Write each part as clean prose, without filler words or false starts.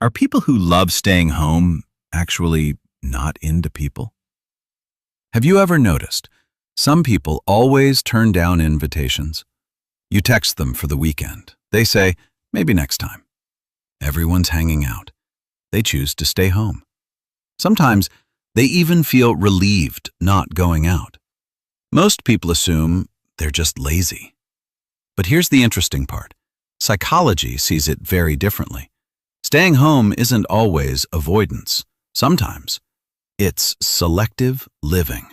Are people who love staying home actually not into people? Have you ever noticed some people always turn down invitations? You text them for the weekend. They say, maybe next time. Everyone's hanging out. They choose to stay home. Sometimes they even feel relieved not going out. Most people assume they're just lazy. But here's the interesting part. Psychology sees it very differently. Staying home isn't always avoidance. Sometimes it's selective living.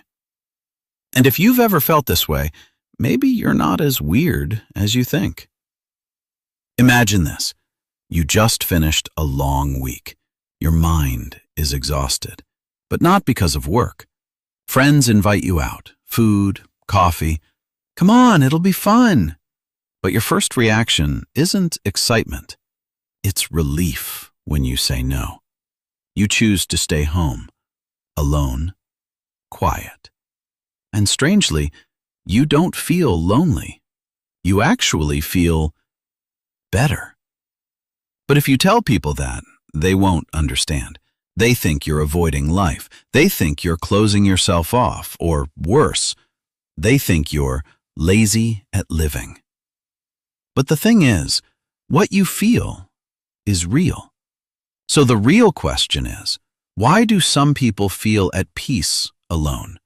And if you've ever felt this way, maybe you're not as weird as you think. Imagine this. You just finished a long week. Your mind is exhausted, but not because of work. Friends invite you out, food, coffee. Come on, it'll be fun. But your first reaction isn't excitement. It's relief when you say no. You choose to stay home, alone, quiet. And strangely, you don't feel lonely. You actually feel better. But if you tell people that, they won't understand. They think you're avoiding life. They think you're closing yourself off, or worse, they think you're lazy at living. But the thing is, what you feel is real. So the real question is, why do some people feel at peace alone?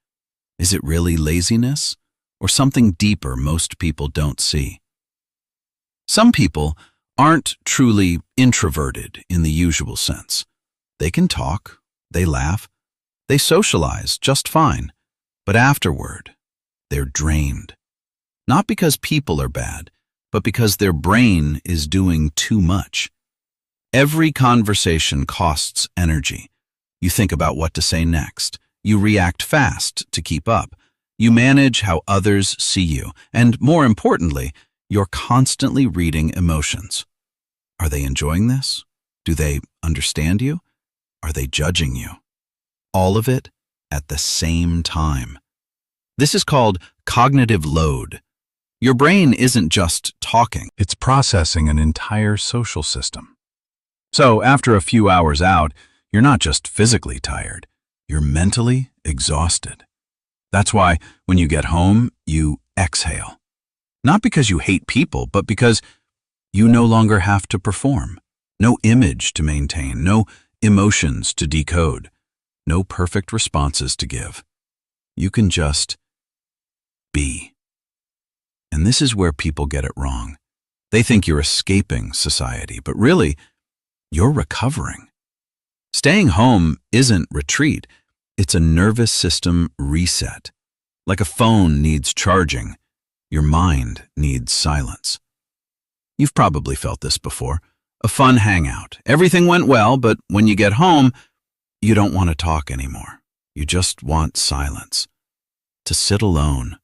Is it really laziness, or something deeper most people don't see? Some people aren't truly introverted in the usual sense. They can talk, they laugh, they socialize just fine, but afterward, they're drained. Not because people are bad, but because their brain is doing too much. Every conversation costs energy. You think about what to say next. You react fast to keep up. You manage how others see you. And more importantly, you're constantly reading emotions. Are they enjoying this? Do they understand you? Are they judging you? All of it at the same time. This is called cognitive load. Your brain isn't just talking. It's processing an entire social system. So after a few hours out, you're not just physically tired, you're mentally exhausted. That's why when you get home, you exhale. Not because you hate people, but because you no longer have to perform. No image to maintain, no emotions to decode, no perfect responses to give. You can just be. And this is where people get it wrong. They think you're escaping society, but really, you're recovering. Staying home isn't retreat. It's a nervous system reset. Like a phone needs charging, your mind needs silence. You've probably felt this before. A fun hangout. Everything went well, but when you get home, you don't want to talk anymore. You just want silence. To sit alone.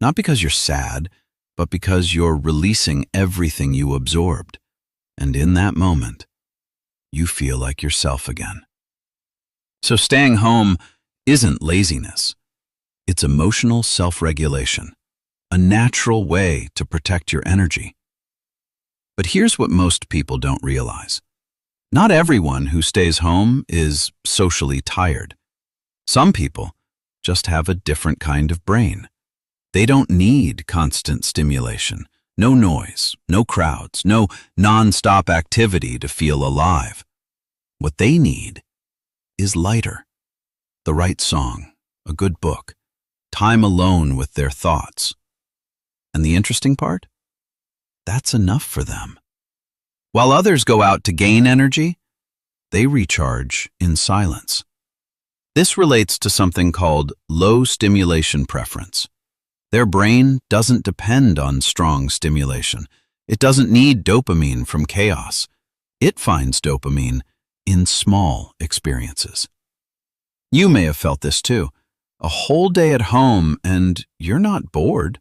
Not because you're sad, but because you're releasing everything you absorbed. And in that moment, you feel like yourself again. So staying home isn't laziness. It's emotional self-regulation, a natural way to protect your energy. But here's what most people don't realize. Not everyone who stays home is socially tired. Some people just have a different kind of brain. They don't need constant stimulation, no noise, no crowds, no non-stop activity to feel alive. What they need is lighter. The right song, a good book, time alone with their thoughts. And the interesting part? That's enough for them. While others go out to gain energy, they recharge in silence. This relates to something called low stimulation preference. Their brain doesn't depend on strong stimulation. It doesn't need dopamine from chaos. It finds dopamine in small experiences. You may have felt this too. A whole day at home and you're not bored.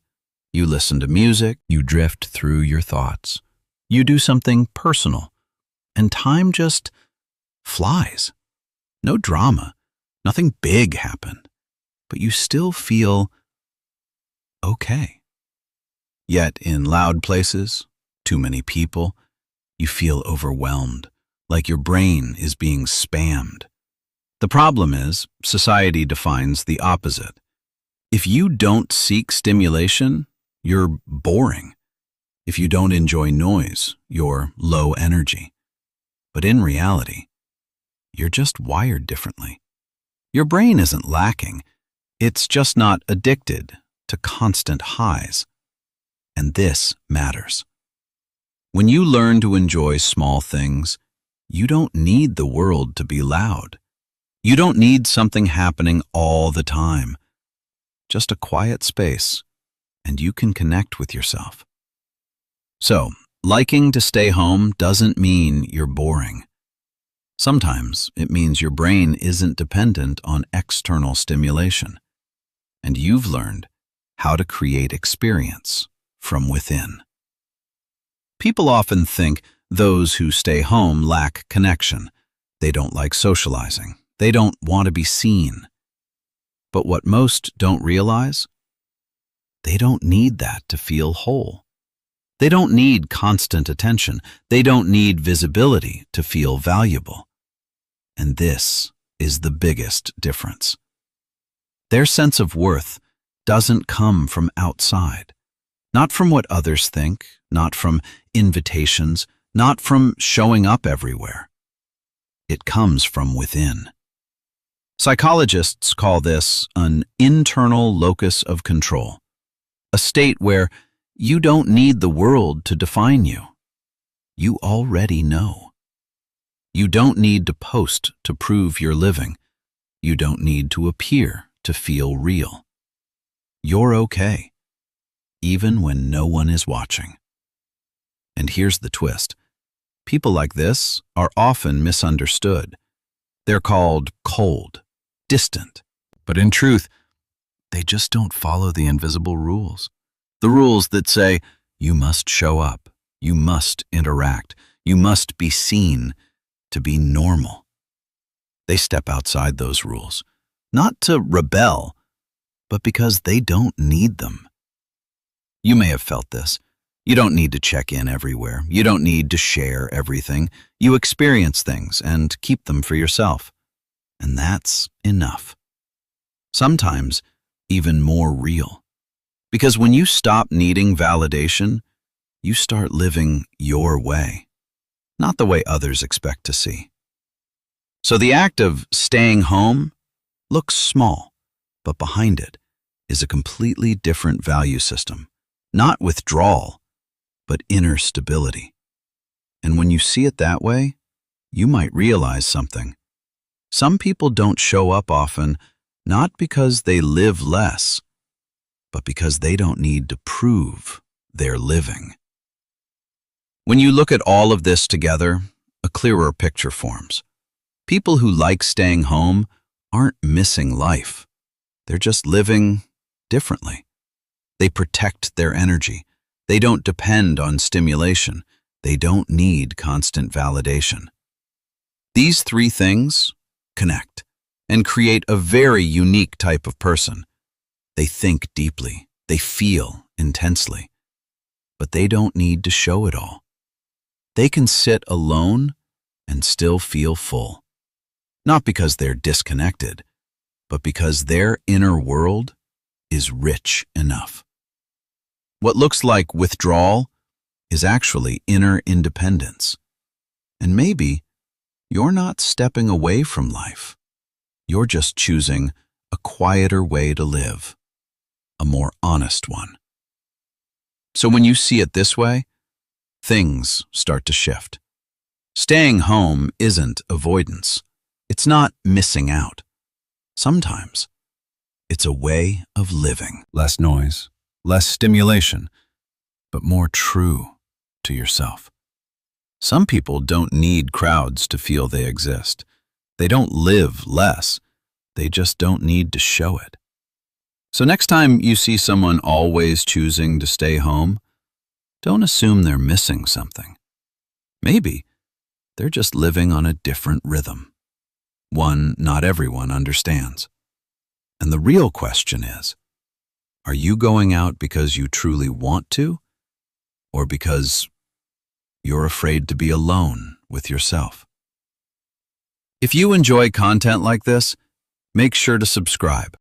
You listen to music, you drift through your thoughts. You do something personal, and time just flies. No drama, nothing big happened, but you still feel okay. Yet in loud places, too many people, you feel overwhelmed, like your brain is being spammed. The problem is, society defines the opposite. If you don't seek stimulation, you're boring. If you don't enjoy noise, you're low energy. But in reality, you're just wired differently. Your brain isn't lacking. It's just not addicted to constant highs. And this matters. When you learn to enjoy small things, you don't need the world to be loud. You don't need something happening all the time. Just a quiet space, and you can connect with yourself. So, liking to stay home doesn't mean you're boring. Sometimes it means your brain isn't dependent on external stimulation, and you've learned how to create experience from within. People often think those who stay home lack connection. They don't like socializing. They don't want to be seen. But what most don't realize? They don't need that to feel whole. They don't need constant attention. They don't need visibility to feel valuable. And this is the biggest difference. Their sense of worth doesn't come from outside, not from what others think, not from invitations, not from showing up everywhere. It comes from within. Psychologists call this an internal locus of control, a state where you don't need the world to define you. You already know. You don't need to post to prove you're living. You don't need to appear to feel real. You're okay, even when no one is watching. And here's the twist. People like this are often misunderstood. They're called cold, distant. But in truth, they just don't follow the invisible rules. The rules that say, you must show up, you must interact, you must be seen to be normal. They step outside those rules, not to rebel, but because they don't need them. You may have felt this. You don't need to check in everywhere. You don't need to share everything. You experience things and keep them for yourself. And that's enough. Sometimes even more real. Because when you stop needing validation, you start living your way, not the way others expect to see. So the act of staying home looks small, but behind it is a completely different value system. Not withdrawal, but inner stability. And when you see it that way, you might realize something. Some people don't show up often, not because they live less, but because they don't need to prove they're living. When you look at all of this together, a clearer picture forms. People who like staying home aren't missing life. They're just living differently. They protect their energy. They don't depend on stimulation. They don't need constant validation. These three things connect and create a very unique type of person. They think deeply. They feel intensely. But they don't need to show it all. They can sit alone and still feel full. Not because they're disconnected, but because their inner world is rich enough. What looks like withdrawal is actually inner independence. And maybe you're not stepping away from life. You're just choosing a quieter way to live, a more honest one. So when you see it this way, things start to shift. Staying home isn't avoidance. It's not missing out. Sometimes it's a way of living. Less noise, less stimulation, but more true to yourself. Some people don't need crowds to feel they exist. They don't live less. They just don't need to show it. So next time you see someone always choosing to stay home, don't assume they're missing something. Maybe they're just living on a different rhythm, one not everyone understands. And the real question is, are you going out because you truly want to, or because you're afraid to be alone with yourself? If you enjoy content like this, make sure to subscribe.